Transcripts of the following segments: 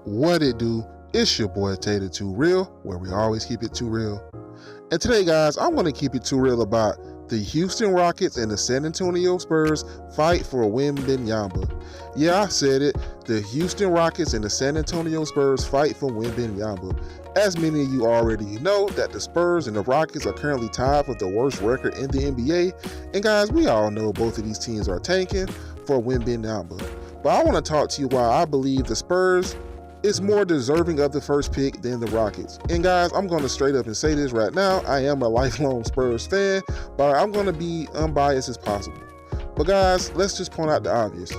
What it do? It's your boy Tater Too Real, where we always keep it too real. And today, guys, I'm going to keep it too real about the Houston Rockets and the San Antonio Spurs fight for Wembanyama. Yeah, I said it. The Houston Rockets and the San Antonio Spurs fight for Wembanyama. As many of you already know, that the Spurs and the Rockets are currently tied for the worst record in the NBA. And guys, we all know both of these teams are tanking for Wembanyama. But I want to talk to you why I believe the Spurs is more deserving of the first pick than the Rockets. And guys, I'm going to straight up and say this right now. I am a lifelong Spurs fan, but I'm going to be unbiased as possible. But guys, let's just point out the obvious.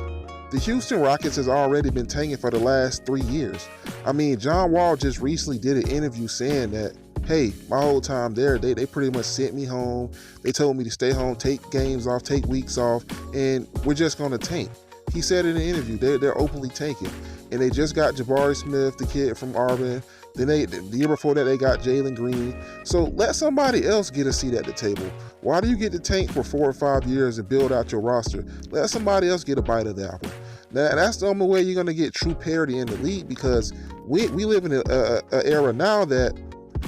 The Houston Rockets has already been tanking for the last 3 years. I mean, John Wall just recently did an interview saying that, hey, my whole time there, they pretty much sent me home. They told me to stay home, take games off, take weeks off, and we're just going to tank. He said in an interview, they're openly tanking. And they just got Jabari Smith, the kid from Auburn. Then the year before that, they got Jalen Green. So let somebody else get a seat at the table. Why do you get to tank for 4 or 5 years and build out your roster? Let somebody else get a bite of the apple. Now, that's the only way you're going to get true parity in the league, because we live in an era now that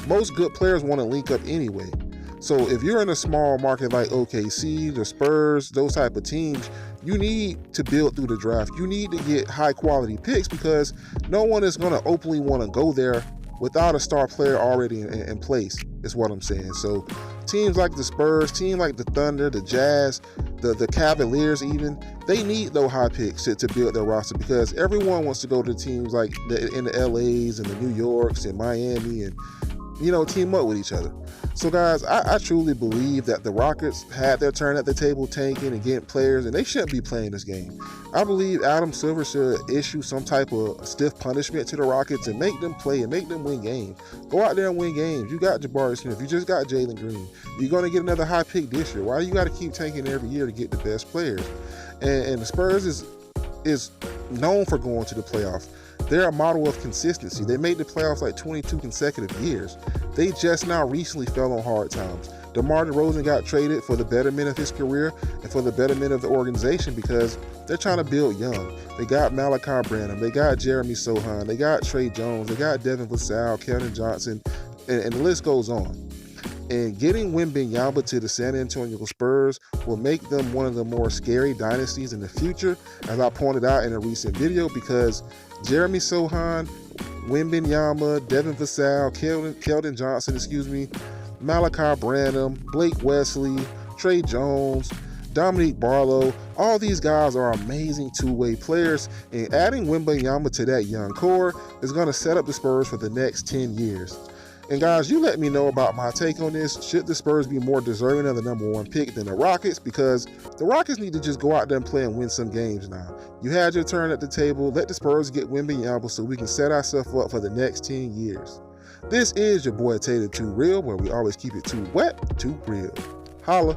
most good players want to link up anyway. So if you're in a small market like OKC, the Spurs, those type of teams, you need to build through the draft. You need to get high quality picks, because no one is going to openly want to go there without a star player already in place, is what I'm saying. So teams like the Spurs, teams like the Thunder, the Jazz, the Cavaliers even, they need those high picks to build their roster, because everyone wants to go to teams like in the LAs and the New Yorks and Miami and, you know, team up with each other. So guys, I truly believe that the Rockets had their turn at the table tanking and getting players, and they shouldn't be playing this game. I believe Adam Silver should issue some type of stiff punishment to the Rockets and make them play and make them win games. Go out there and win games. You got Jabari Smith. You just got Jalen Green. You're going to get another high pick this year. Why do you got to keep tanking every year to get the best players? And the Spurs is known for going to the playoffs. They're a model of consistency. They made the playoffs like 22 consecutive years. They just now recently fell on hard times. DeMar DeRozan got traded for the betterment of his career and for the betterment of the organization, because they're trying to build young. They got Malachi Branham. They got Jeremy Sohan. They got Trey Jones. They got Devin Vassell, Keldon Johnson, and the list goes on. And getting Wembanyama to the San Antonio Spurs will make them one of the more scary dynasties in the future, as I pointed out in a recent video, because Jeremy Sohan, Wembanyama, Devin Vassell, Keldon Johnson, Malachi Branham, Blake Wesley, Trey Jones, Dominique Barlow, all these guys are amazing two-way players, and adding Wembanyama to that young core is going to set up the Spurs for the next 10 years. And guys, you let me know about my take on this. Should the Spurs be more deserving of the #1 pick than the Rockets? Because the Rockets need to just go out there and play and win some games now. You had your turn at the table. Let the Spurs get Wembanyama so we can set ourselves up for the next 10 years. This is your boy Tater Too Real, where we always keep it too wet, too real. Holla.